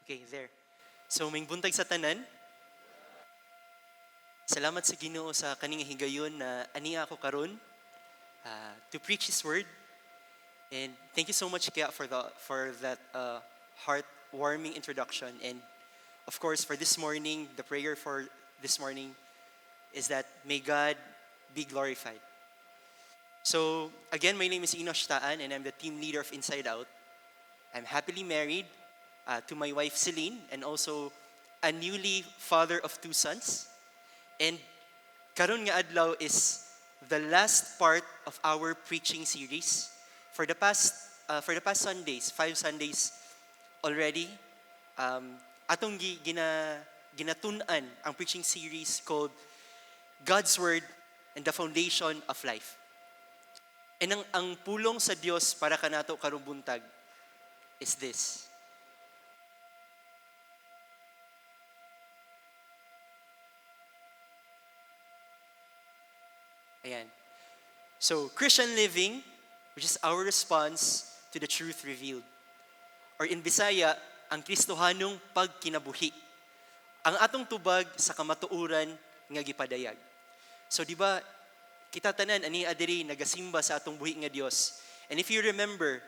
Okay, there. So, may buntag sa tanan. Salamat sa Ginoo sa kaning higayon na aniya ako karon to preach His word. And thank you so much Kaya for that heartwarming introduction. And of course, for this morning, the prayer for this morning is that may God be glorified. So, again, my name is Enosh Taan and I'm the team leader of Inside Out. I'm happily married to my wife Celine and also a newly father of 2 sons. And karon nga adlaw is the last part of our preaching series. For the past Sundays, 5 Sundays already, atong ginatunan ang preaching series called God's Word and the Foundation of Life. And ang pulong sa Dios para kanato karong buntag is this. Ayan. So, Christian living, which is our response to the truth revealed. Or in Bisaya, ang Kristohanong pagkinabuhi. Ang atong tubag sa kamatuuran nga gipadayag. So, di ba, kita tanan ani adiri nagasimba sa atong buhi nga Dios. And if you remember,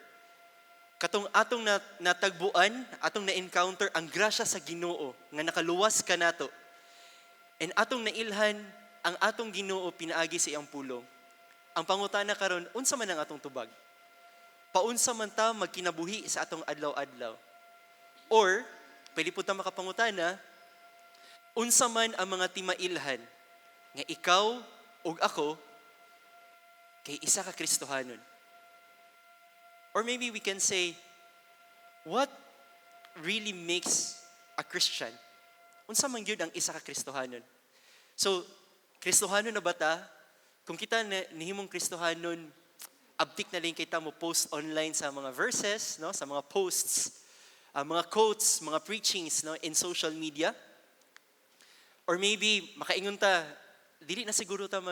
katong atong natagbuan, atong na-encounter ang grasya sa Ginoo nga nakaluwas kanato. And atong nailhan ang atong Ginoo pinaagi sa iyang pulong. Ang pangutana karon, unsa man ang atong tubag? Paunsa man ta magkinabuhi sa atong adlaw-adlaw? Or pwede po ta makapangutana, unsa man ang mga timailhan nga ikaw ug ako kay isa ka Kristohanon? Or maybe we can say, what really makes a Christian? Unsa man gyud ang isa ka Kristohanon? So, Kristohanon na ba ta? Kung kita nihimong Kristohanon, abtik na lang kita mo post online sa mga verses, no? Sa mga posts, mga quotes, mga preachings, no? In social media. Or maybe, makaingon ta, dili na siguro ta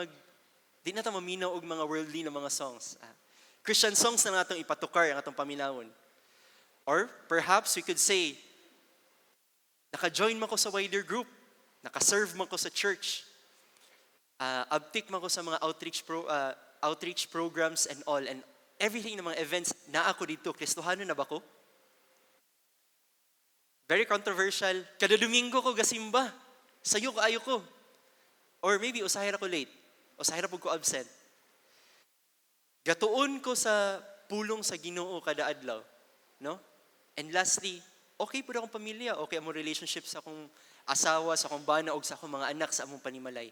di na ta maminaw og mga worldly na mga songs. Christian songs na natong ipatukar ang atong paminawon. Or perhaps we could say, naka-join man ko sa wider group, naka-serve man ko sa church, abtik man ko sa mga outreach programs and all, and everything ng mga events na ako dito, Kristohanon na ba ko? Very controversial. Kada Domingo ko gasimba. Sayo ko ayo ko. Or maybe usahay ra ko late. Usahay ra pud ko absent. Gatuon ko sa pulong sa Ginoo kada adlaw, no? And lastly, okay pud akong pamilya, okay ang relationship sa akong asawa, sa akong bana og sa akong mga anak sa among panimalay.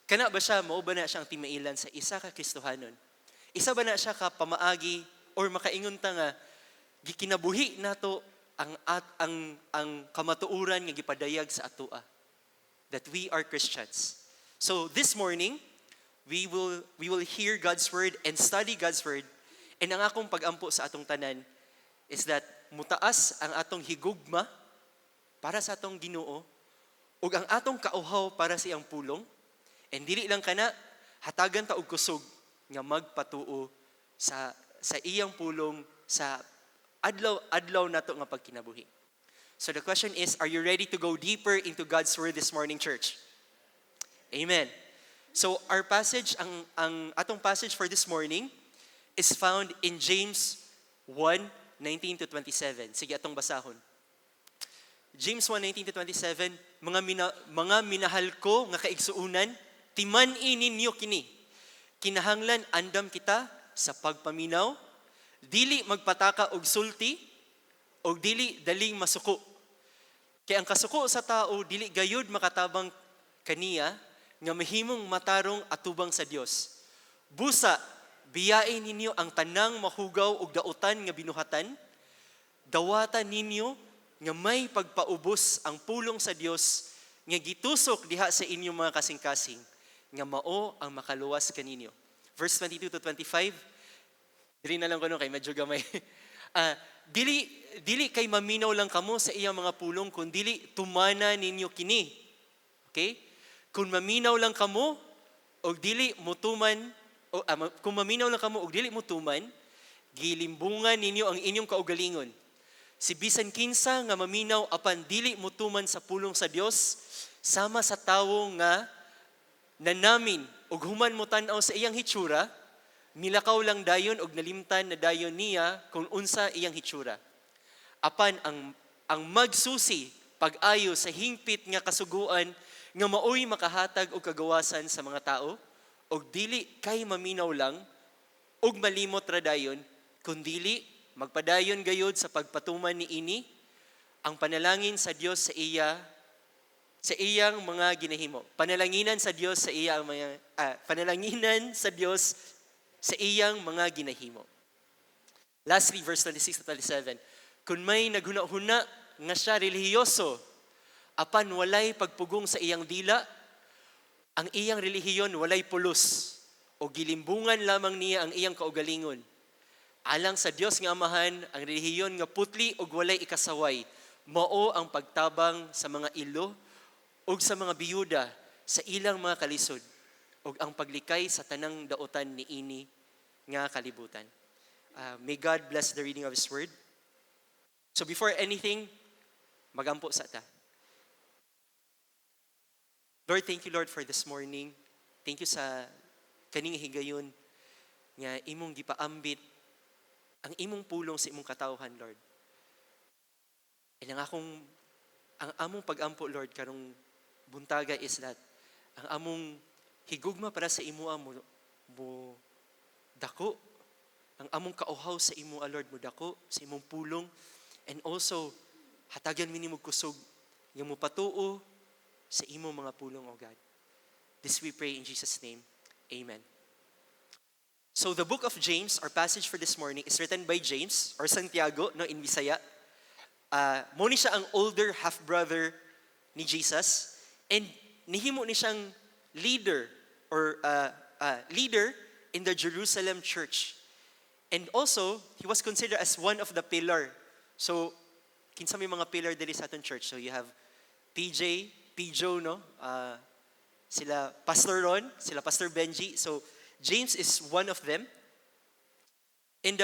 Kana ba siya, mao ba na siyang timailan sa isa ka Kristohanon? Isa ba na siya ka pamaagi or makaingon ta nga gikinabuhi nato ang kamatuoran nga gipadayag sa atoa, that we are Christians. So this morning, we will hear God's word and study God's word. And ang akong pagampo sa atong tanan is that mutaas ang atong higugma para sa atong Ginoo ug ang atong kauhaw para sa iyang pulong. And dili lang kana, hatagan ta og kusog nga magpatuo sa iyang pulong sa adlaw nato nga pagkinabuhi. So the question is, are you ready to go deeper into God's word this morning, church? Amen. So our passage, ang atong passage for this morning is found in James 1:19 to 27. Sige atong basahon. James 1:19 to 27, mga minahal ko nga kaigsuunan, timan-i ninyo kini. Kinahanglan andam kita sa pagpaminaw, dili magpataka og sulti, og dili daling masuko. Kay ang kasuko sa tao dili gayud makatabang kaniya nga mahimong matarong atubang sa Dios. Busa, biyain ninyo ang tanang mahugaw ug dautan nga binuhatan, dawatan ninyo nga may pagpaubos ang pulong sa Dios nga gitusok diha sa inyong mga kasing-kasing, nga mao ang makaluwas kaninyo. Verse 22 to 25, dili na lang ko kay medyo gamay. Dili kay maminaw lang kamo sa iyang mga pulong, kundi tumana ninyo kini. Okay? Kung maminaw lang kamo og dili mutuman, kung maminaw lang kamo og dili mutuman, gilimbungan ninyo ang inyong kaugalingon. Si bisan kinsa nga maminaw apan dili motuman sa pulong sa Dios, sama sa tawo nga nanamin ug human mo tan-aw sa iyang hitsura, milakaw lang dayon og nalimtan na dayon niya kung unsa iyang hitsura. Apan ang magsusi pag-ayo sa hingpit nga kasuguan nga maoy makahatag og kagawasan sa mga tao og dili kay maminaw lang og malimot ra dayon kundili magpadayon gayud sa pagpatuman niini ang panalangin sa Dios sa iyang mga ginahimo. Panalanginan sa Dios sa panalangin sa Dios sa iyang mga ginahimo. Lastly, verse 26 to 27. Kung may naghuna-huna nga siya relihiyoso, apan walay pagpugong sa iyang dila, ang iyang relihiyon walay pulos, o gilimbungan lamang niya ang iyang kaugalingon. Alang sa Dios nga Amahan, ang relihiyon nga putli o walay ikasaway, mao ang pagtabang sa mga ilo o sa mga biyuda sa ilang mga kalisod, o ang paglikay sa tanang daotan niini nga kalibutan. May God bless the reading of His Word. So before anything, magampo sa ta. Lord, thank you, Lord, for this morning. Thank you sa kaning higayon nga imong gipaambit ang imong pulong sa imong katawhan, Lord. And ang among pag-ampo, Lord, karong buntaga is that ang among higugma para sa imuha mo dako. Ang among kauhaw sa imuha, Lord, mo dako sa imong pulong. And also, hatagan minimog kusog nga mo patuo sa imong mga pulong, O God. This we pray in Jesus' name. Amen. So the book of James, our passage for this morning, is written by James, or Santiago, in Bisaya. Mo ni siya ang older half-brother ni Jesus. And nihimo ni siyang leader in the Jerusalem church. And also, he was considered as one of the pillar. So, kinsa may mga pillar dili sa aton church. So you have PJ, no? Sila Pastor Ron, sila Pastor Benji. So, James is one of them. And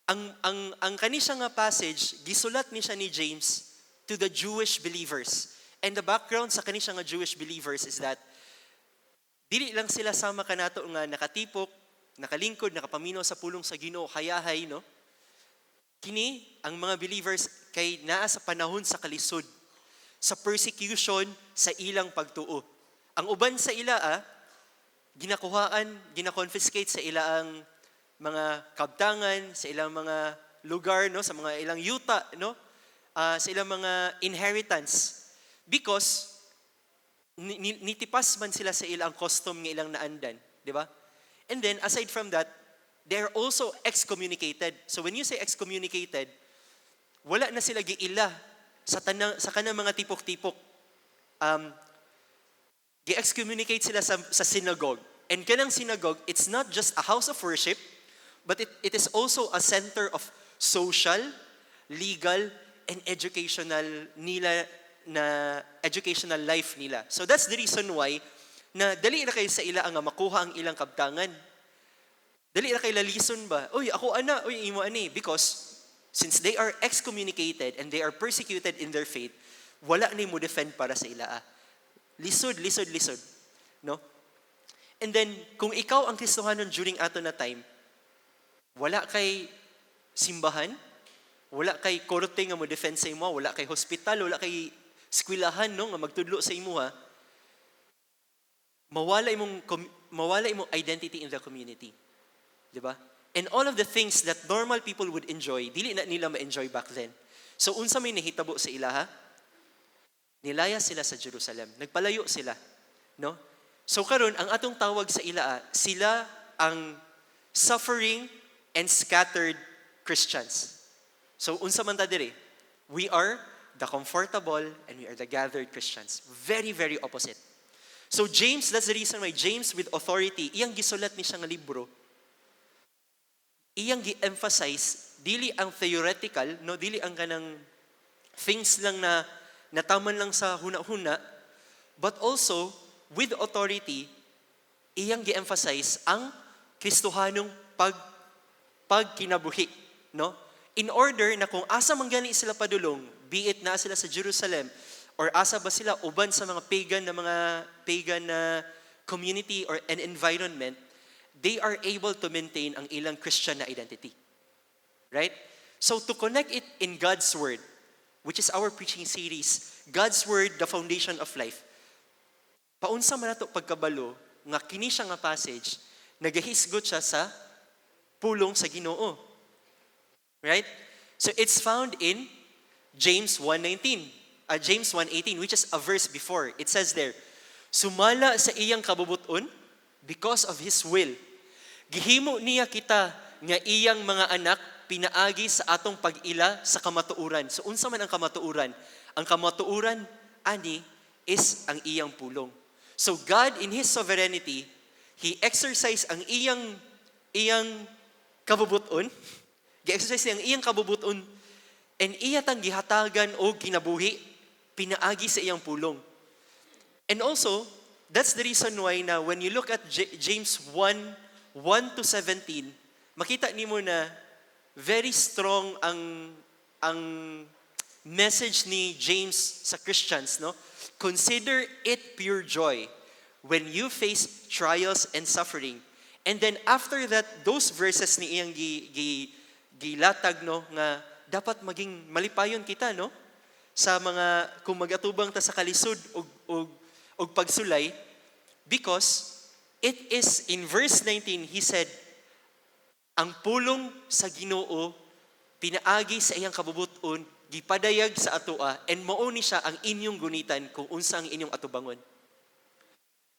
ang kanisa nga passage, gisulat ni siya ni James to the Jewish believers. And the background sa kanisa nga Jewish believers is that dili lang sila sama kanato nga nakatipok, nakalingkod, nakapaminaw sa pulong sa Ginoo, hayahay, no? Kini ang mga believers kay naa sa panahon sa kalisod, sa persecution sa ilang pagtuo. Ang uban sa ila, ginakonfiscate sa ilang mga kabtangan, sa ilang mga lugar, no, sa mga ilang yuta, no, sa ilang mga inheritance, because nitipas man sila sa ilang custom nga ilang naandan, di ba? And then aside from that, they're also excommunicated. So when you say excommunicated, wala na sila giila sa kanang mga tipok-tipok. Gi-excommunicate sila sa synagogue. And kanang synagogue, it's not just a house of worship, but it is also a center of social, legal, and educational life nila. So that's the reason why na dali na kayo sa ila ang makuha ang ilang kabtangan. Dali na kayo lalison ba? Uy, ako ana, uy, imo ani. Because since they are excommunicated and they are persecuted in their faith, wala ni mo defend para sa ila. Lisod. No? And then, kung ikaw ang Kristohanon during ato na time, wala kay simbahan, wala kay korte nga mo defend sa imo, wala kay hospital, wala kay eskwelahan, no, nga magtudlo sa imo, mawala imong identity in the community. Diba? And all of the things that normal people would enjoy, dili na nila ma-enjoy back then. So, unsa may nahitabo sa ila, nilaya sila sa Jerusalem. Nagpalayo sila. No? So, karon ang atong tawag sa ila, sila ang suffering and scattered Christians. So, unsa man ta diri? We are the comfortable and we are the gathered Christians. Very, very opposite. So, James, that's the reason why James with authority, iyang gisulat ni siya nga libro, iyang gi-emphasize, dili ang theoretical, no, dili ang kanang things lang na nataman lang sa huna-huna, but also, with authority, iyang gi-emphasize ang Kristohanong pagkinabuhi, no? In order na kung asa man gani sila padulong, be it na sila sa Jerusalem, or asa ba sila uban sa mga pagan na community or an environment, they are able to maintain ang ilang Christian na identity. Right? So to connect it in God's Word, which is our preaching series, God's Word, the foundation of life. Paunsa man nato pagkabalo, nga kini siya nga passage, nagahisgot siya sa pulong sa Ginoo. Right? So it's found in James 1:19. James 1:18, which is a verse before. It says there, sumala sa iyang kabubuton because of His will. Gihimo niya kita nga iyang mga anak pinaagi sa atong pag-ila sa kamatuuran. So unsa man ang kamatuuran? Ang kamatuuran ani is ang iyang pulong. So God in His sovereignty, He exercised ang iyang kabubuton. Gi-exercise niya ang iyang kabubuton and iya tang gihatagan o kinabuhi pinaagi sa iyang pulong. And also, that's the reason why na when you look at James 1:1-17, makita nimo na very strong ang message ni James sa Christians, no? Consider it pure joy when you face trials and suffering. And then after that, those verses ni iyang gilatag, no, nga dapat maging malipayon kita, no, sa mga kung magatubang ta sa kalisod og pagsulay, because it is in verse 19 he said, ang pulong sa Ginoo pinaagi sa iyang kabubuton gipadayag sa atoa, and mao ni siya ang inyong gunitan kung unsa ang inyong atubangon.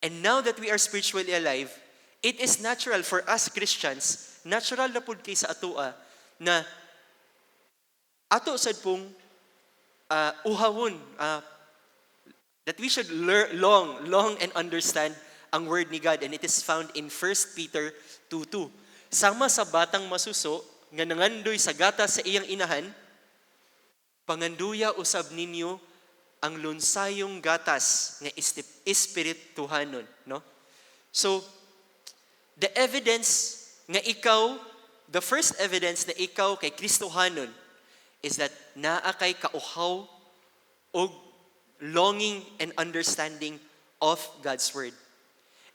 And now that we are spiritually alive, it is natural for us Christians, natural na pud kay sa atoa na ato sad pong uhawon that we should long and understand ang word ni God, and it is found in 1 Peter 2:2. Sama sa batang masuso nga nangandoy sa gata sa iyang inahan, panganduya usab ninyo ang lunsayong gatas nga espirituhanon, no? So the first evidence na ikaw kay Kristohanon is that naa kay kauhaw o longing and understanding of God's Word.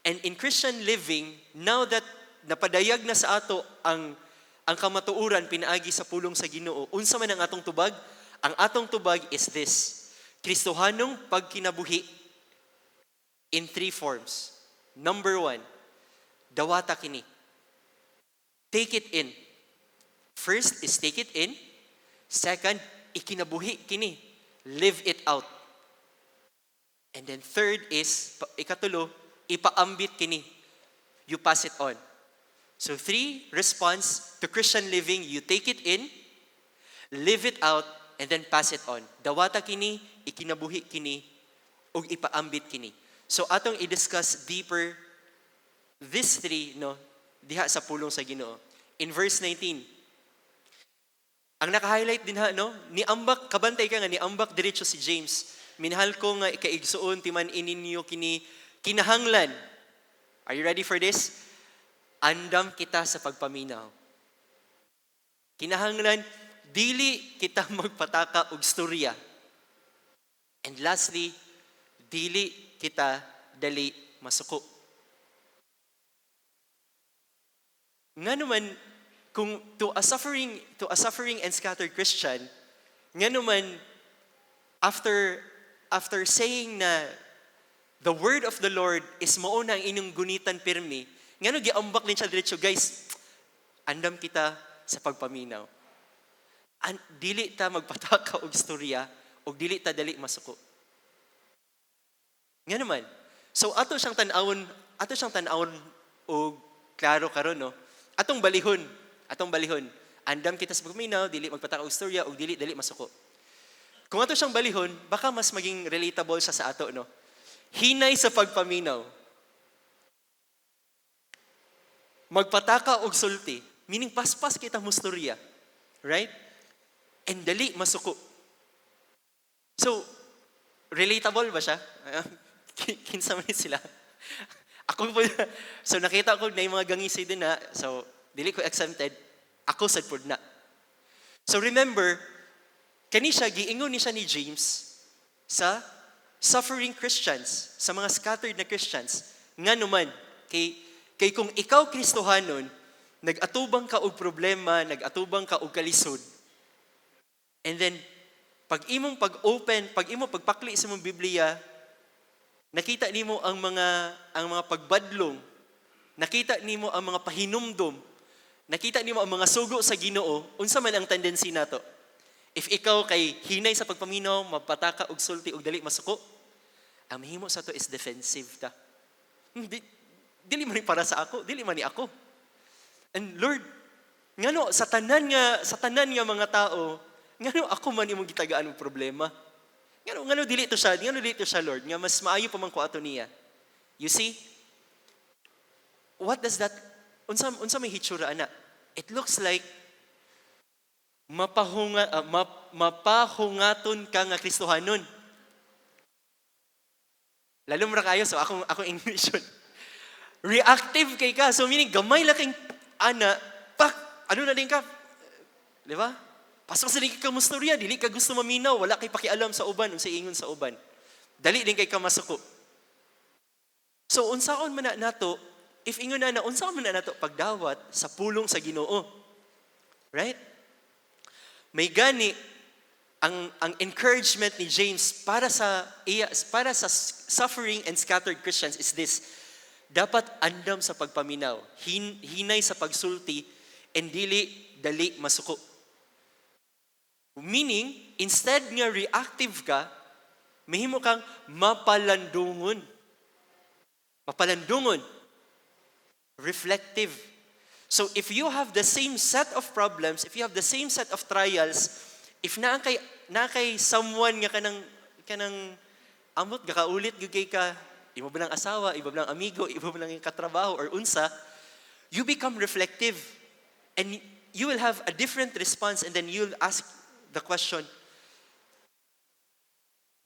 And in Christian living, now that napadayag na sa ato ang kamatuuran pinaagi sa pulong sa Ginoo, unsa man ang atong tubag? Ang atong tubag is this: Kristohanong pagkinabuhi in 3 forms. Number 1, dawata kini. Take it in. First is take it in. Second, ikinabuhi kini. Live it out. And then third is, ikatulo, ipaambit kini. You pass it on. So 3 response to Christian living: you take it in, live it out, and then pass it on. Dawata kini, ikinabuhi kini, ug ipaambit kini. So atong i-discuss deeper these 3, no, diha sa pulong sa Ginoo. In verse 19, ang naka-highlight din ha, no, niambak, kabantay ka nga, niambak diretso si James. Minahal ko nga ikaigsuon timan ininyo kini kinahanglan. Are you ready for this? Andam kita sa pagpaminaw. Kinahanglan, dili kita magpataka og storya. And lastly, dili kita dali masuko. Nga naman, kung to a suffering and scattered Christian, nga naman, after saying na the word of the Lord is mao na ang inyong gunitan pirmi, nga no giambak din siya diretso, guys, andam kita sa pagpaminaw. Dili ta magpataka og storya, og dili ta dali masuko. Nga naman. So ato siyang tan-awon og klaro karon, no. Atong balihon. Andam kita sa pagpaminaw, dili magpataka og storya, og dili masuko. Kung ato siyang balihon, baka mas maging relatable siya sa ato, no. Hinay sa pagpaminaw. Magpataka og sulti, meaning paspas kita mo storya. Right? And dali masuko. So, relatable ba siya? Kinsa man sila? Ako po, so nakita ko na yung mga gangisay din na, so dili ko exempted, ako sad pud na. So remember, kani siya, giingon ni siya ni James sa suffering Christians, sa mga scattered na Christians. Nga naman, kay kung ikaw Kristohanon, nag-atubang ka og problema, nag-atubang ka og kalisod, and then, pag imong pagpakli sa mong Biblia, nakita nimo ang mga pagbadlong, nakita nimo ang mga pahinumdom, nakita nimo ang mga sugo sa Ginoo, unsa man ang tendency nato? If ikaw kay hinay sa pagpaminaw, mapataka og sulti og dali masuko, ang mahimo sa to is defensive ta. Dili man ni para sa ako, dili man ni ako. And Lord, ngano sa tanan nga mga tao, ngano ako man imong gitagaan og problema? Ngano dili to siya Lord, nga mas maayo pa man ko ato niya. You see? What does that unsa may hitsura ana? It looks like mapahungaton ka nga Kristohanon. Lalom ra kayo, so akong English yun. Reactive kay ka. So meaning, gamay laking ana, ano na din ka? Di ba? Pasok sa din ka mustorya, dili ka gusto maminaw, wala kay pakialam sa uban, unsa ingon sa uban. Dali din kay ka masuko. So unsaon man na nato, if ingon na unsaon man na nato pagdawat sa pulong sa Ginoo. Right? May gani ang encouragement ni James para sa suffering and scattered Christians is this: dapat andam sa pagpaminaw, hinay sa pagsulti, and dali masuko. Meaning, instead nga reactive ka, mahimo kang mapalandungon. Reflective. So if you have the same set of problems, if you have the same set of trials, if na kay someone nga kanang amot gakaulit gugay ka, iba ba lang asawa, iba ba lang amigo, iba ba lang yung katrabaho or unsa, you become reflective and you will have a different response, and then you'll ask the question,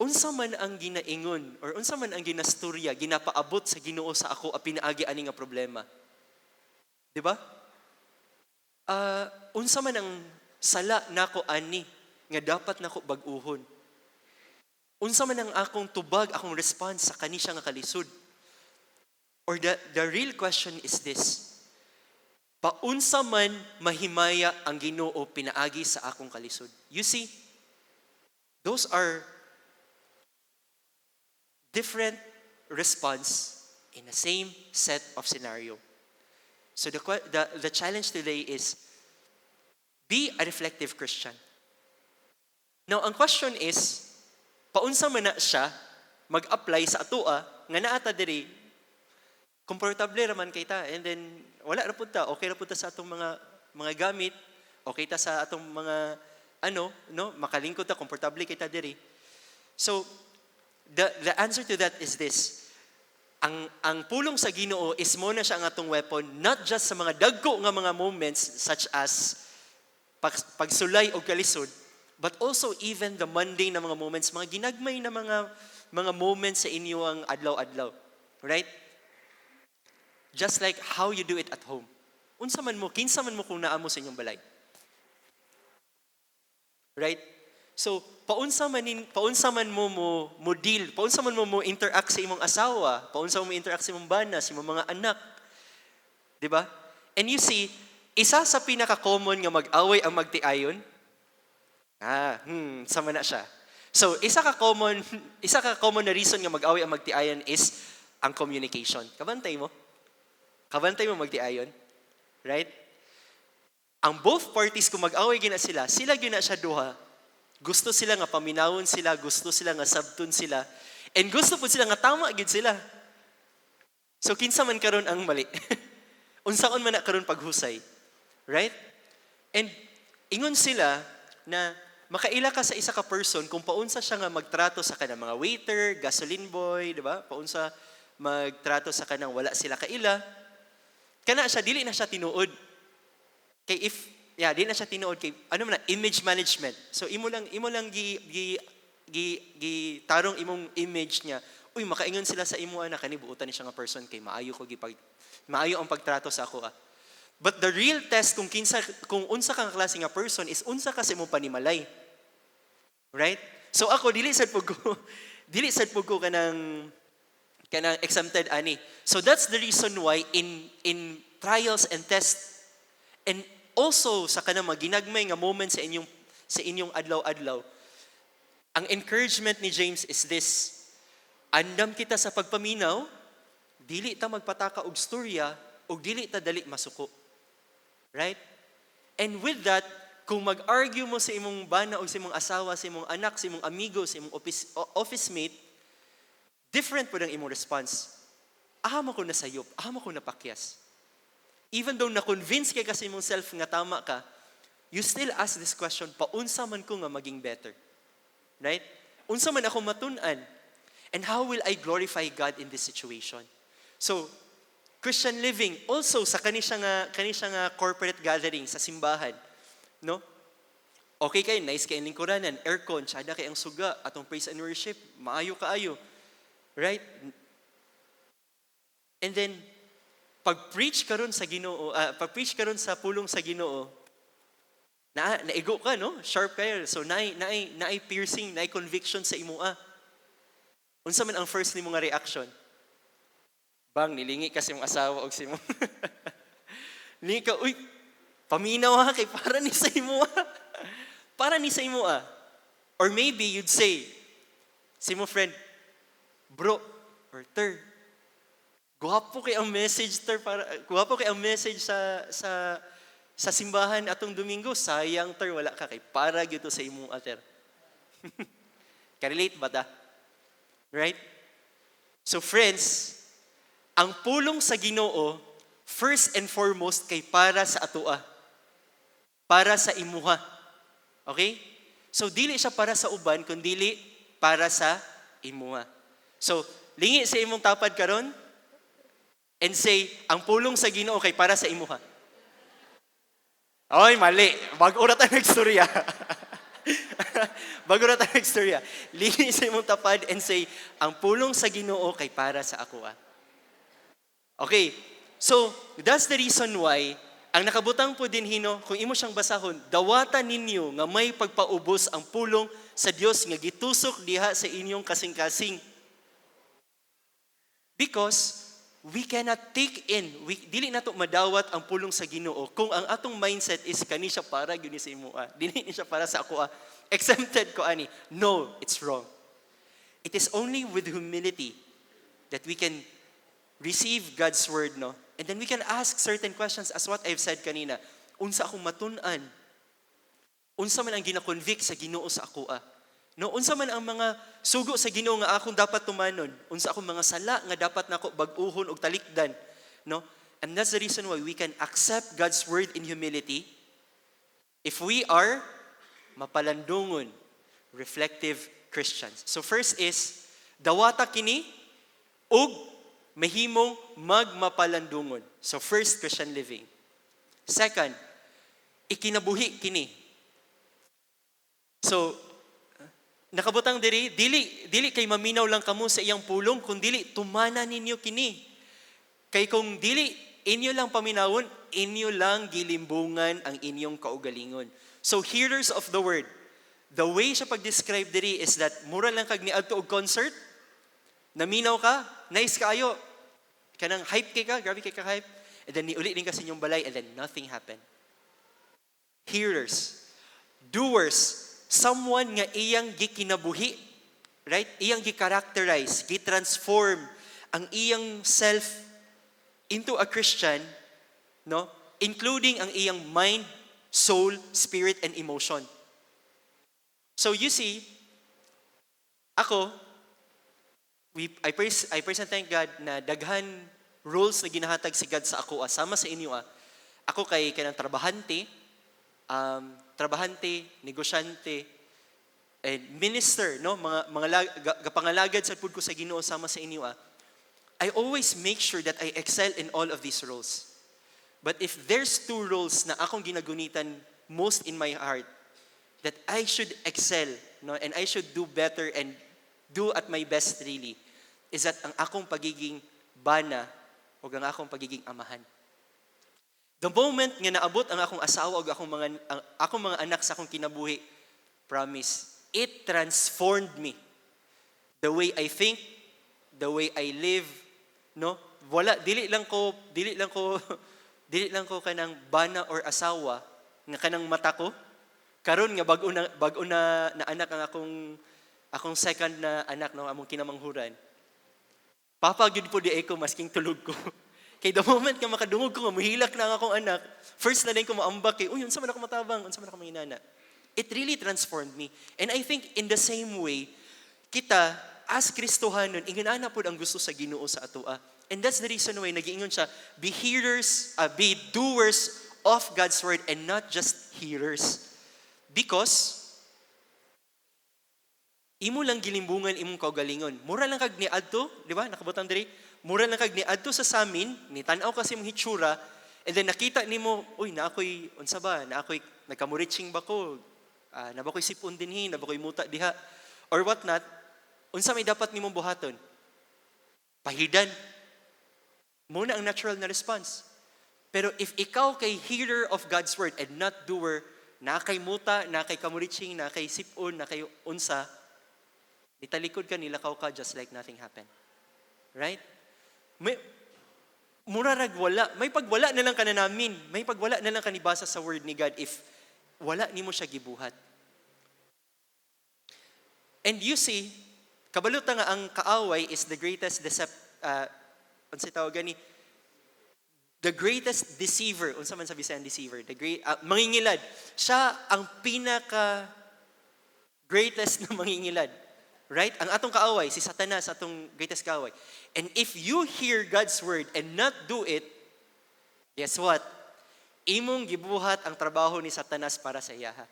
unsa man ang ginaingon or unsa man ang ginastorya ginapaabot sa Ginoo sa ako a pinaagi ani nga problema. 'Di ba? Unsa man ang sala nako ani nga dapat nako bag-uhon. Unsa man ang akong tubag, akong response sa kani siya nga kalisod. Or the real question is this: paunsa man mahimaya ang Ginoo pinaagi sa akong kalisod. You see, those are different response in the same set of scenario. So the challenge today is, be a reflective Christian. Now, ang question is, paunsa man na siya mag-apply sa atoa nga naata diri, komportable raman kay ta, and then wala ra pud ta, okay ra pud ta sa atong mga gamit, okay ta sa atong mga makalingkod ta, komportable kay ta diri. So the answer to that is this: ang pulong sa Ginoo is mo na siya ang atong weapon, not just sa mga dagko nga mga moments such as pagsulay o kalisod, but also even the mundane na mga moments, mga ginagmay na mga moments sa inyo ang adlaw-adlaw. Right? Just like how you do it at home. Unsa man mo, kinsa man mo kung naa mo sa inyong balay. Right? So, paunsa man mo deal, paunsa man mo interact sa imong asawa, paunsa mo interact sa imong bana, sa imong mga anak. 'Di ba? And you see, isa sa pinaka-common nga mag-away ang magtiayon. Sama na siya. So, isa ka common na reason nga mag-away ang magtiayon is ang communication. Kabantay mo magtiayon. Right? Ang both parties kung mag-away gina sila gina siya duha. Gusto sila nga paminawon sila, gusto sila nga sabton sila, and gusto po sila nga tama gid sila. So kinsa man karon ang mali? Unsaon man na karon paghusay? Right? And ingon sila na makaila ka sa isa ka person kung paunsa siya nga magtrato sa kanang mga waiter, gasoline boy, di ba? Paunsa magtrato sa kanang wala sila kaila. Kana siya dili na siya tinuod. Di na siya tinuod kay image management. So imo lang tarong imong image niya. Uy, makaingon sila sa imo ana kani buutan ni siya nga person kay maayo ang pagtrato sa ako. But the real test kung unsa kang klase nga person is unsa ka sa imong panimalay. Right? So ako dili sad pud ko dili sad pud ko kanang exempted ani. So that's the reason why in trials and tests and also sa kanang maginagmay nga moment sa inyong adlaw-adlaw. Ang encouragement ni James is this: andam kita sa pagpaminaw, dili ta magpataka og storya ug dili ta dali masuko. Right? And with that, kung mag-argue mo sa imong bana o sa imong asawa, sa imong anak, sa imong amigo, sa imong office mate, different po ang imong response. Aham ako na sayop, aham ako na pakyas. Even though na-convince kay kasi imong self nga tama ka, you still ask this question, paunsa man ko nga maging better? Right? Unsa man ako matun-an? And how will I glorify God in this situation? So, Christian living, also sa kani siya nga corporate gathering sa simbahan, no? Okay kay nice kay lingkuranan, aircon, tsada kay ang suga, atong praise and worship, maayo kaayo. Right? And then pag-preach karon sa Ginoo, pag-preach karon sa pulong sa Ginoo, naigo ka, no? Sharp kayo. So naay piercing, naay conviction sa imoa. Unsa man ang first nimo nga reaction? Bang, nilingi kasi yung asawa o si mo. Nilingi ka, uy, paminaw ha, kay para ni sa imo Para ni sa imo Or maybe you'd say, si mo friend, bro, or ter, guwapo kay ang message, guwapo kay ang message sa simbahan atong Domingo, sayang ter, wala ka kay para gito sa imo ter. Ka-relate ba ta? Right? So friends, ang pulong sa Ginoo, first and foremost, kay para sa atoa. Para sa imuha. Okay? So, dili siya para sa uban, kundi para sa imuha. So, lingi sa imong tapad karon and say, ang pulong sa Ginoo kay para sa imuha. Oy, mali. Bago na tayo nagstorya. Bago na tayo nagstorya. Lingi sa imong tapad and say, ang pulong sa Ginoo kay para sa ako. Okay, so that's the reason why ang nakabutang po din hino, kung imo siyang basahon, dawatan ninyo nga may pagpaubos ang pulong sa Dios nga gitusok diha sa inyong kasing-kasing. Because we cannot take in, dili nato madawat ang pulong sa Ginoo kung ang atong mindset is kani siya para gyud sa imo. Dili ni siya para sa ako. Exempted ko ani. No, it's wrong. It is only with humility that we can receive God's word, no? And then we can ask certain questions as what I've said kanina. Unsa akong matun-an? Unsa man ang gina-convict sa Ginoo sa ako? No, unsa man ang mga sugo sa Ginoo nga akong dapat tumanon? Unsa akong mga sala nga dapat nako bag-uhon og talikdan, no? And that's the reason why we can accept God's word in humility if we are mapalandungon, reflective Christians. So first is dawata kini ug mahimong magmapalandungon. So first, Christian living. Second, ikinabuhi kini. So, nakabutang dili kay maminaw lang kamo sa iyang pulong, kung dili tumana ninyo kini. Kay kung dili inyo lang paminawon, inyo lang gilimbungan ang inyong kaugalingon. So hearers of the word, the way siya pag-describe diri is that mura lang kag niadto og concert, naminaw ka, nice kaayo, kanang hype kay ka, grabe kay ka hype, and then niuli din ka sa inyong balay, and then nothing happened. Hearers, doers, someone nga iyang gikinabuhi, right? Iyang gi-characterize, gi-transform ang iyang self into a Christian, no? Including ang iyang mind, soul, spirit, and emotion. So you see, ako, I personally thank God na daghan roles na ginahatag si God sa ako, sama sa inyo. Ako kay kanang trabahante, negosyante, and minister, no? Mga gapangalagad sa pud ko sa Ginoo sama sa inyo. I always make sure that I excel in all of these roles. But if there's two roles na akong ginagunitan most in my heart, that I should excel, no? And I should do better and do at my best really, is that ang akong pagiging bana o ang akong pagiging amahan. The moment nga naabot ang akong asawa o akong mga anak sa akong kinabuhi, promise, it transformed me. The way I think, the way I live, no? Wala, dili lang ko dili lang ko kanang bana or asawa nga kanang mata ko. Karon nga bag-o na anak ang akong second na anak, no, among kinamanghuran. Papa gyud po di ko masking tulog ko. Kay the moment nga makadungog ko nga mohilak na ang akong anak, first na din ko maambak uy, unsa man ako matabang, unsa man ako manginana. It really transformed me. And I think in the same way, kita as Kristohanon, inginana pod ang gusto sa Ginoo sa atoa. And that's the reason why nagiingon siya, be doers of God's word and not just hearers. Because imo lang gilimbungan imong kaugalingon. Mura lang kag niadto, di ba? Nakabutang diri. Mura lang kag niadto sa samin, ni tan-aw kasi imong hitsura, and then nakita nimo, uy, na ako'y unsa ba? Na ako'y nagkamuritsing ba ko? Na ba ko'y sipon dinhi, na ba ko'y muta diha or what not? Unsa may dapat nimong buhaton? Pahidan. Muna ang natural na response. Pero if ikaw kay hearer of God's word and not doer, na kay muta, na kay kamuritsing, na kay sipon, na kay unsa, nitalikod ka, nilakaw ka, just like nothing happened. Right? Murarag wala. May pagwala na lang ka na namin. May pagwala na lang ka nibasa sa word ni God if wala ni mo siya gibuhat. And you see, kabalutan nga ang kaaway is the greatest unsa tawag gani? The greatest deceiver. Unsa man sa Bisayan deceiver? Mangingilad. Siya ang pinaka greatest na mangingilad. Right? Ang atong kaaway, si Satanas, atong greatest kaaway. And if you hear God's word and not do it, guess what? Imong gibuhat ang trabaho ni Satanas para sa iyaha.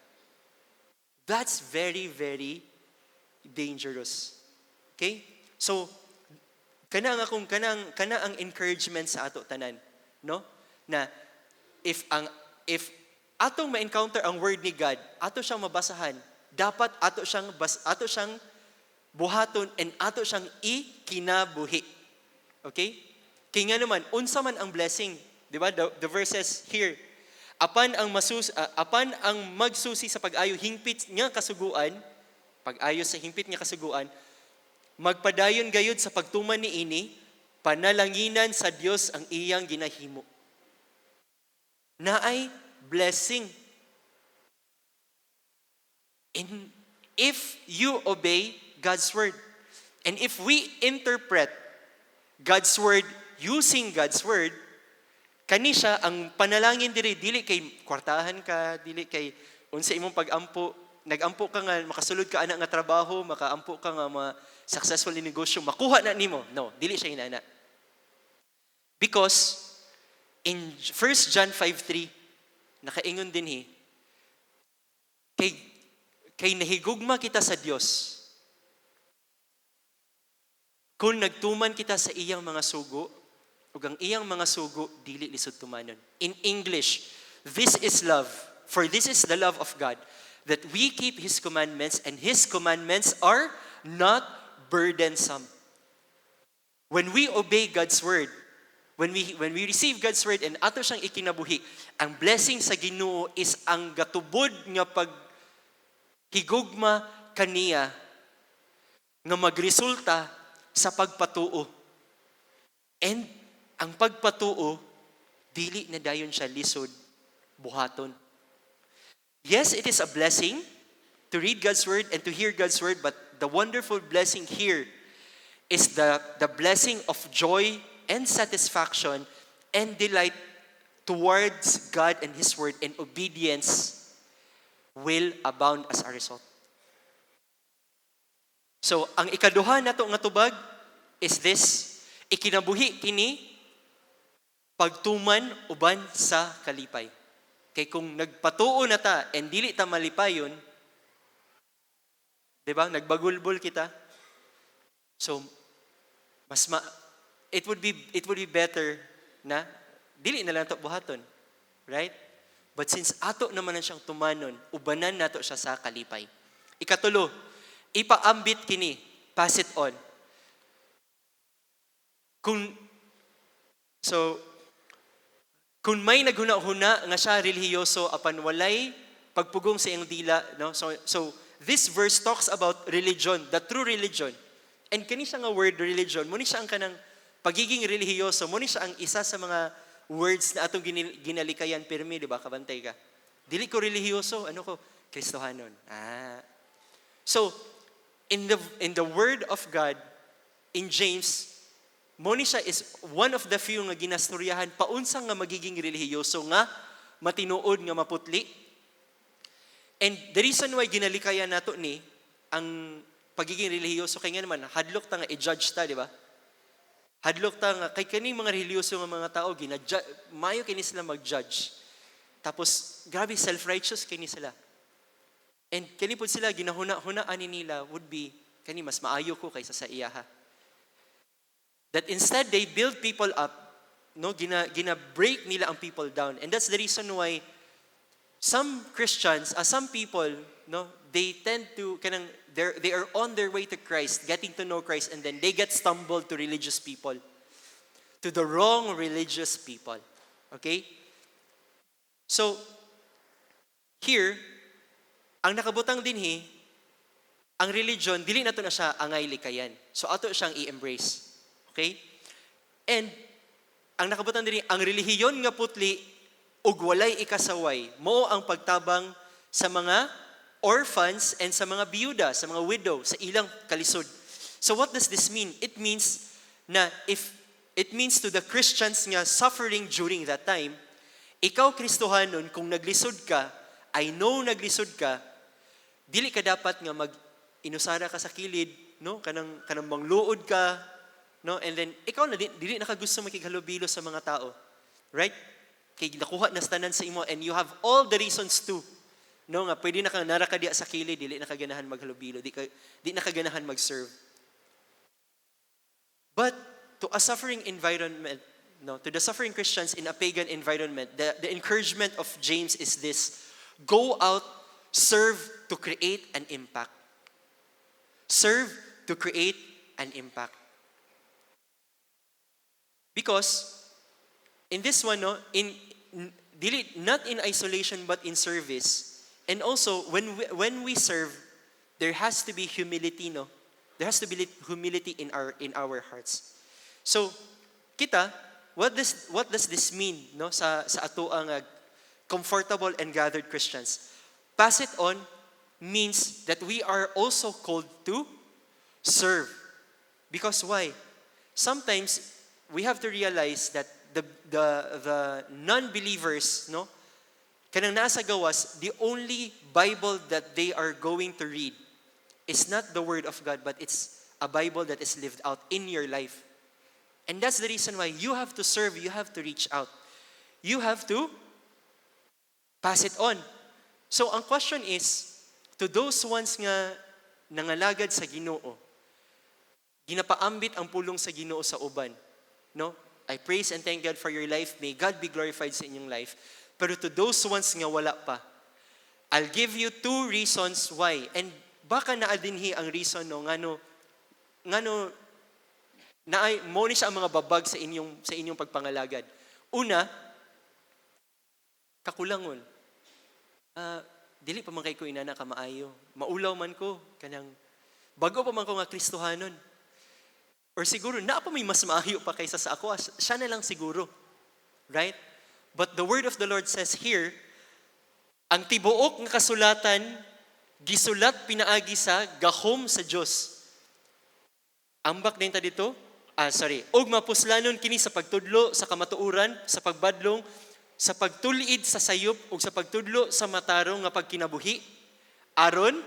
That's very, very dangerous. Okay? So, kana ang encouragement sa ato tanan, no? Na if atong ma-encounter ang word ni God, ato siyang mabasahan, dapat ato siyang buhaton and ato siyang ikinabuhi. Okay? Kaya nga naman, unsa man ang blessing, di ba? The verses here, apan ang magsusi sa pag-ayo hingpit nga kasuguan, pag-ayo sa hingpit nga kasuguan, magpadayon gayud sa pagtuman ni ini, panalanginan sa Dios ang iyang ginahimo. Naay blessing. And if you obey God's word, and if we interpret God's word using God's word, kani siya ang panalangin dili kay kwartahan ka, dili kay unsa imong pag-ampo, nag-ampo ka nga makasulod ka ana nga trabaho, makaampo ka nga successful ni negosyo, makuha na nimo. No, dili siya inana. Because in 1 John 5:3 nakaingon dinhi kay nahigugma kita sa Dios kung nagtuman kita sa iyang mga sugo ug ang iyang mga sugo dili lisod tumanon. In English, this is love, for this is the love of God, that we keep His commandments, and His commandments are not burdensome. When we obey God's word, when we receive God's word and ato siyang ikinabuhi, ang blessing sa Ginoo is ang gatubod nga paghigugma kaniya nga magresulta sa pagpatuo. And ang pagpatuo dili na dayon siya lisod buhaton. Yes, it is a blessing to read God's word and to hear God's word, but the wonderful blessing here is the blessing of joy and satisfaction and delight towards God and His word, and obedience will abound as a result. So, ang ikaduha nato nga tubag is this: ikinabuhi kini pagtuman uban sa kalipay. Kay kung nagpatuo na ta and dili ta malipayon, di ba? Nagbagulbol kita. So, it would be better na dili na lang to buhaton. Right? But since ato naman na siyang tumanon, ubanan nato siya sa kalipay. Ikatulo, ipaambit kini, pass it on. Kung may naghuna-huna nga siya relihiyoso apan walay pagpugong sa iyang dila, no? So this verse talks about religion, the true religion. And kani siya nga word religion, mo ni siya ang kanang pagiging relihiyoso, mo ni siya ang isa sa mga words na atong ginalikayan pirmi, di ba? Kabantay ka. Dili ko relihiyoso, ano ko? Kristohanon. So in the word of God in James, mo ni siya is one of the few nga ginastoryahan paunsang nga magiging relihiyoso nga matinuod nga maputli. And the reason why ginalikayan nato ni ang pagiging relihiyoso kay nga naman hadlok ta nga i-judge ta, di ba? Hadlok ta nga kay kani mga relihiyoso nga mga tao mayo kini sila mag-judge. Tapos grabe self-righteous kini sila. And kani pud sila ginahuna-hunaan ni nila would be kani mas maayo ko kaysa sa iyaha. That instead they build people up, no, gina-break nila ang people down. And that's the reason why some Christians, some people, no, they tend to they are on their way to Christ, getting to know Christ, and then they get stumbled to religious people, to the wrong religious people. Okay? So here, ang nakabutang dinhi, ang religion dili nato na siya angay likayan. So ato siyang i-embrace. Okay? And ang nakabutang diri ang relihiyon nga putli ug walay ikasaway mao ang pagtabang sa mga orphans and sa mga biyuda, sa mga widow, sa ilang kalisod. So what does this mean? It means to the Christians nga suffering during that time, ikaw Kristohanon kung naglisod ka, I know naglisod ka, dili ka dapat nga mag-inusara ka sa kilid, no? Kanang mangluod ka, no? And then ikaw na dili nakagusto makighalubilo sa mga tao. Right? Kay nakuha na tanan sa imo and you have all the reasons to. No nga pwede na ka naraka diya sa kilid, dili na kaganahan maghalubilo, di na kaganahan mag-serve. But to a suffering environment, no, to the suffering Christians in a pagan environment, the encouragement of James is this: go out, serve to create an impact. Serve to create an impact. Because in this one, no, not in isolation but in service. And also when we serve, there has to be humility, no? There has to be humility in our hearts. So kita, what does this mean, no, sa ato ang comfortable and gathered Christians? Pass it on means that we are also called to serve. Because why? Sometimes we have to realize that the non-believers, no, kanang nasa gawas, the only Bible that they are going to read is not the Word of God, but it's a Bible that is lived out in your life. And that's the reason why you have to serve, you have to reach out. You have to pass it on. So ang question is, to those ones nga nangalagad sa Ginoo, ginapaambit ang pulong sa Ginoo sa uban, no? I praise and thank God for your life. May God be glorified sa inyong life. Pero to those ones nga wala pa, I'll give you 2 reasons why. And baka naadinhi ang reason, no, ngano mo ni siya ang mga babag sa inyong pagpangalagad. Una, kakulangon. Dili pa man kay ko inana ka maayo. Maulaw man ko kanang bago pa man ko nga Kristohanon. Or siguro na pa may mas maayo pa kaysa sa ako. Siya na lang siguro. Right? But the word of the Lord says here, ang tibuok nga kasulatan gisulat pinaagi sa gahom sa Dios. Ambak din ta dito. Og mapuslanon kini sa pagtudlo sa kamatuoran, sa pagbadlong, sa pagtulid sa sayop ug sa pagtudlo sa matarong nga pagkinabuhi. Aron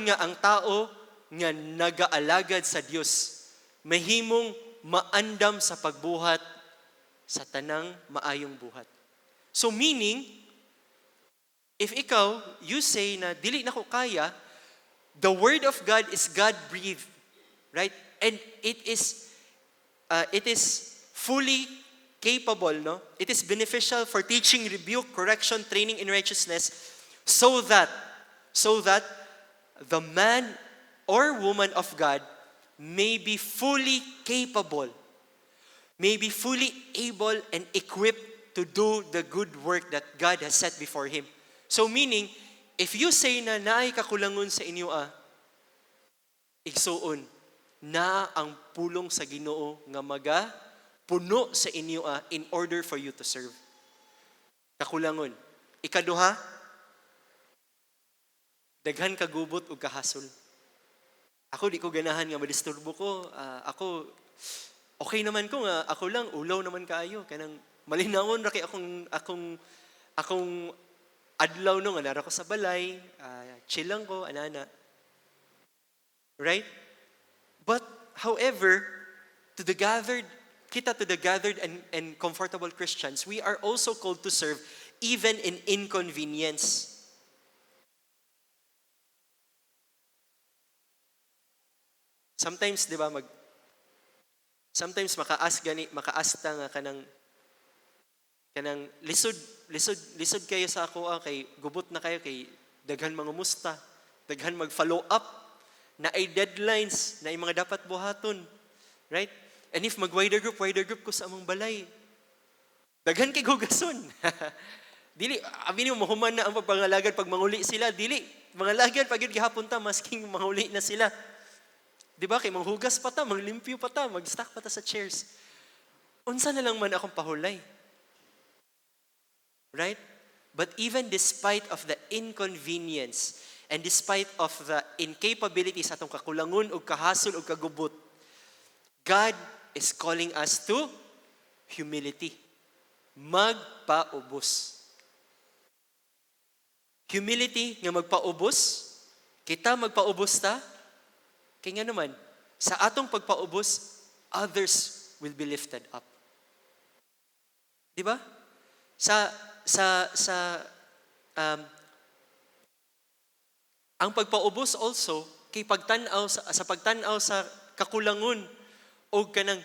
nga ang tao nga nagaalagad sa Dios mahimong maandam sa pagbuhat sa tanang maayong buhat. So meaning, if ikaw, you say na dili na ko kaya, the word of God is God-breathed, right? And it is fully capable, no? It is beneficial for teaching, rebuke, correction, training in righteousness, so that the man or woman of God may be fully capable may be fully able and equipped to do the good work that God has set before him. So meaning, if you say na naay kakulangon sa inyo igsuon, na ang pulong sa Ginoo nga maga puno sa inyo in order for you to serve. Kakulangon. Ikaduha, daghan kagubot ug kahasol. Ako di ko ganahan nga madisturbo ko. Ako okay naman ko nga ako lang ulaw naman kaayo kanang malinawon ra kay akong adlaw no nga nara ko sa balay, chill lang ko anana. Right? But however, to the gathered and comfortable Christians, we are also called to serve even in inconvenience. Sometimes, di ba, sometimes makaasta nga kanang lisod kayo sa ako kay gubot na kayo kay daghan mangumusta, daghan mag-follow up, na ay deadlines, na ay mga dapat buhaton. Right? And if wider group ko sa among balay, daghan kay gugason. Dili, abini mo, mahuman na ang pagpangalagad pag manguli sila. Dili, mga lagyan pag yun gihapon ta, masking manguli na sila. Di ba? Kay manghugas pa ta, manglimpyo pa ta, mag-stack pa ta sa chairs. Unsa na lang man akong pahulay. Right? But even despite of the inconvenience and despite of the incapabilities atong kakulangon o kahasol o kagubot, God is calling us to humility. Magpaubos. Humility nga magpaubos, kita magpaubos ta, kaya nga naman, sa atong pagpaubos, others will be lifted up. Di ba? Ang pagpaubos also, kay sa pagtanaw sa kakulangon o kanang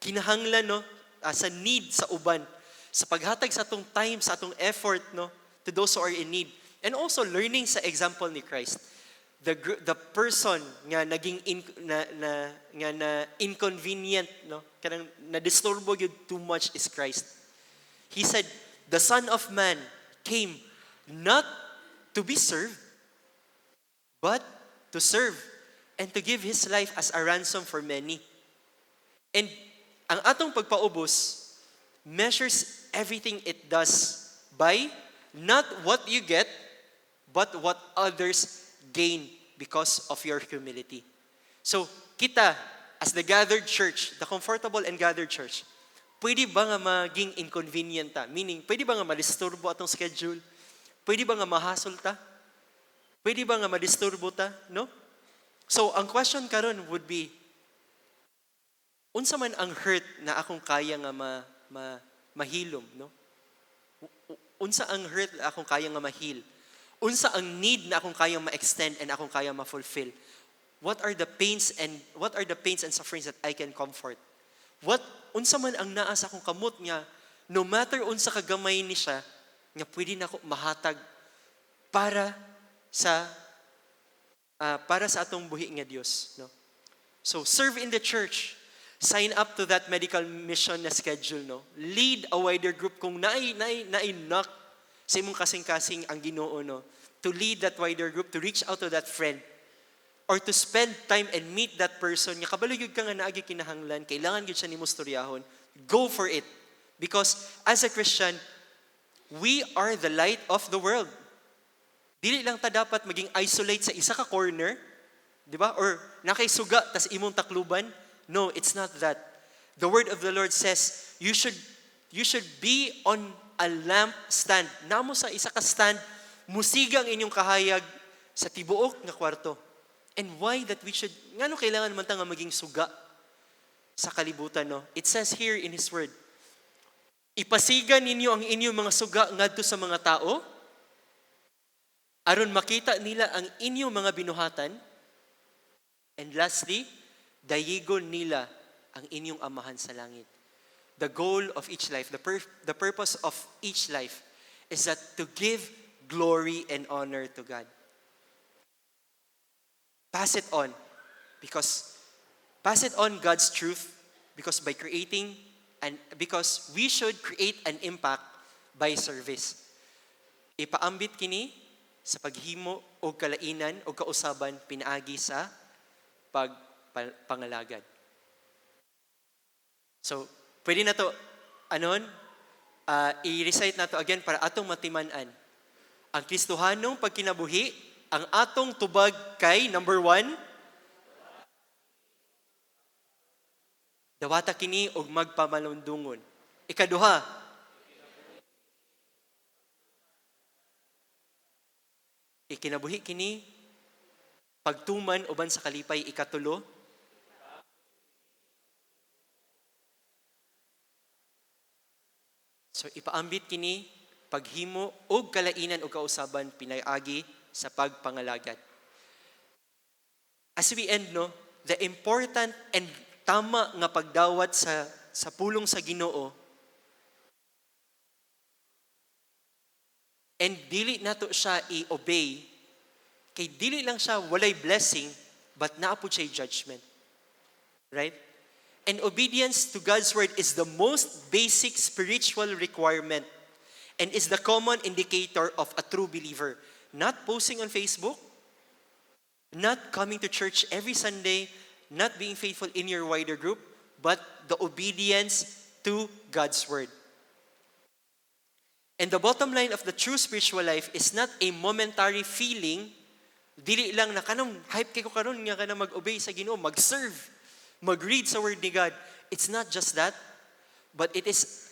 kinahanglan no, sa need sa uban, sa paghatag sa atong time, sa atong effort no, to those who are in need. And also learning sa example ni Christ. The person nga naging inconvenient no, kanang nadisturbo gyud too much is Christ. He said, the Son of Man came not to be served, but to serve and to give His life as a ransom for many. And ang atong pagpaubos measures everything it does by not what you get, but what others gain because of your humility. So, kita, as the gathered church, the comfortable and gathered church, pwede ba nga maging inconvenient ta? Meaning, pwede ba nga madisturbo atong schedule? Pwede ba nga mahasol ta? Pwede ba nga madisturbo ta? No? So, ang question karon would be, unsa man ang hurt na akong kaya nga mahilom, no? Unsa ang hurt na akong kaya nga mahil? Unsa ang need na akong kayang ma-extend and akong kayang ma-fulfill? What are the pains and sufferings that I can comfort? Unsa man ang naa sa akong kamot nga, no matter unsa kagamay ni siya, nga pwede na ako mahatag para sa atong buhi nga Dios, no? So serve in the church. Sign up to that medical mission na schedule, no? Lead a wider group kung knock sa imong kasing-kasing ang Ginoo, no? To lead that wider group, to reach out to that friend, or to spend time and meet that person, nga kabalo gyud ka nga naagi kinahanglan, kailangan gyud siya nimo storyahon, go for it. Because as a Christian, we are the light of the world. Dili lang ta dapat maging isolate sa isa ka corner, di ba? Or nakaisuga tas imong takluban. No, it's not that. The word of the Lord says, you should be on a lamp stand. Namo sa isa ka stand, musigang inyong kahayag sa tibuok nga kwarto. And why that we should, ngano kailangan man ta nga maging suga sa kalibutan, no? It says here in His word, ipasigan ninyo ang inyong mga suga ngadto sa mga tao, aron makita nila ang inyong mga binuhatan, and lastly, dayigon nila ang inyong amahan sa langit. The goal of each life, the purpose of each life is that to give glory and honor to God. Pass it on God's truth, Because because we should create an impact by service. Ipaambit kini sa paghimo o kalainan o kausaban pinaagi sa pagpangalagad. So, pwede na to, i-recite na to again para atong matimanan. Ang Kristohanong pagkinabuhi, ang atong tubag kay, number 1, dawata kini og magpamalundungon. Ikaduha, ikinabuhi kini pagtuman uban sa kalipay. Ikatulo, so ipaambit kini paghimo og kalainan o kausaban pinaagi sa pagpangalagad. As we end, the important and tama nga pagdawat sa pulong sa Ginoo, and dili nato siya i-obey, kay dili lang siya walay blessing, but naapod siya judgment. Right? And obedience to God's word is the most basic spiritual requirement and is the common indicator of a true believer. Not posting on Facebook, not coming to church every Sunday, not being faithful in your wider group, but the obedience to God's word. And the bottom line of the true spiritual life is not a momentary feeling, dili lang na kanang hype kay ko karon nga kana mag-obey sa Ginoo, mag-serve, mag-read sa word ni God. It's not just that, but it is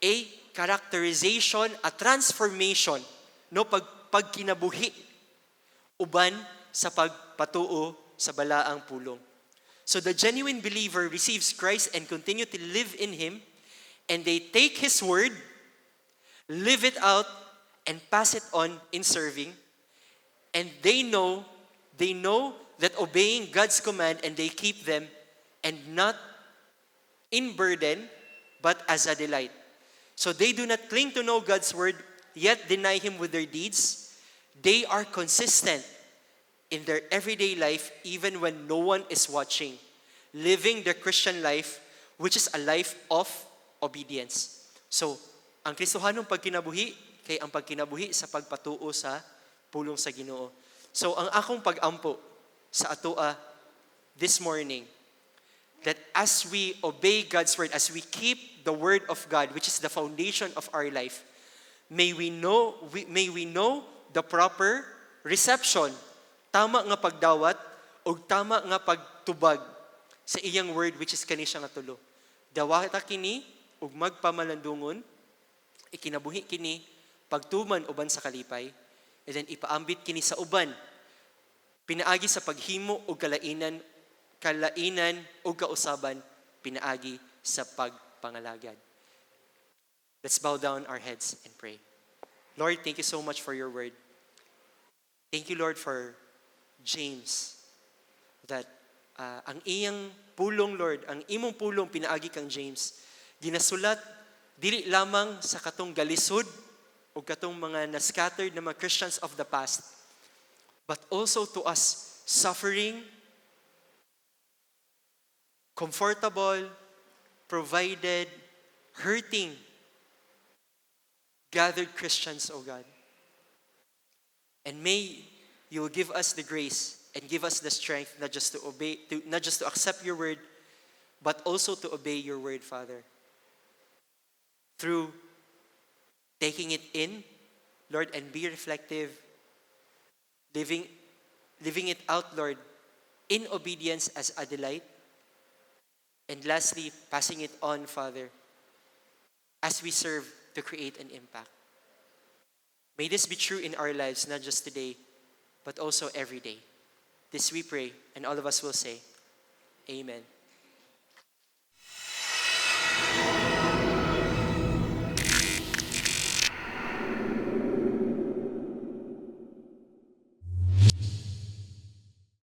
a characterization, a transformation, pagkinabuhi uban sa pagpatuo sa balaang pulong. So the genuine believer receives Christ and continue to live in Him, and they take His word, live it out, and pass it on in serving. And they know that obeying God's command, and they keep them, and not in burden, but as a delight. So they do not cling to know God's word, yet deny Him with their deeds. They are consistent in their everyday life, even when no one is watching, living their Christian life, which is a life of obedience. So, ang Kristohanong pagkinabuhi, kay ang pagkinabuhi sa pagpatuo sa pulong sa Ginoo. So, ang akong pag-ampo sa atoa this morning, that as we obey God's word, as we keep the word of God, which is the foundation of our life, may we know the proper reception, tama nga pagdawat o tama nga pagtubag sa iyang word, which is kani siya nga tulo. Dawata kini ug magpamalandungon, ikinabuhi kini pagtuman uban sa kalipay, and then ipaambit kini sa uban pinaagi sa paghimo og kalainan og kausaban pinaagi sa pagpangalagad. Let's bow down our heads and pray. Lord, thank you so much for your word. Thank you, Lord, for James, that ang iyang pulong, Lord, ang imong pulong pinaagi kang James, ginasulat dili lamang sa katong galisod o katong mga na-scattered na mga Christians of the past, but also to us suffering, comfortable, provided, hurting, gathered Christians, O God. And may you will give us the grace and give us the strength not just to obey, not just to accept your word, but also to obey your word, Father. Through taking it in, Lord, and be reflective, living it out, Lord, in obedience as a delight. And lastly, passing it on, Father, as we serve to create an impact. May this be true in our lives, not just today, but also every day. This we pray, and all of us will say, Amen.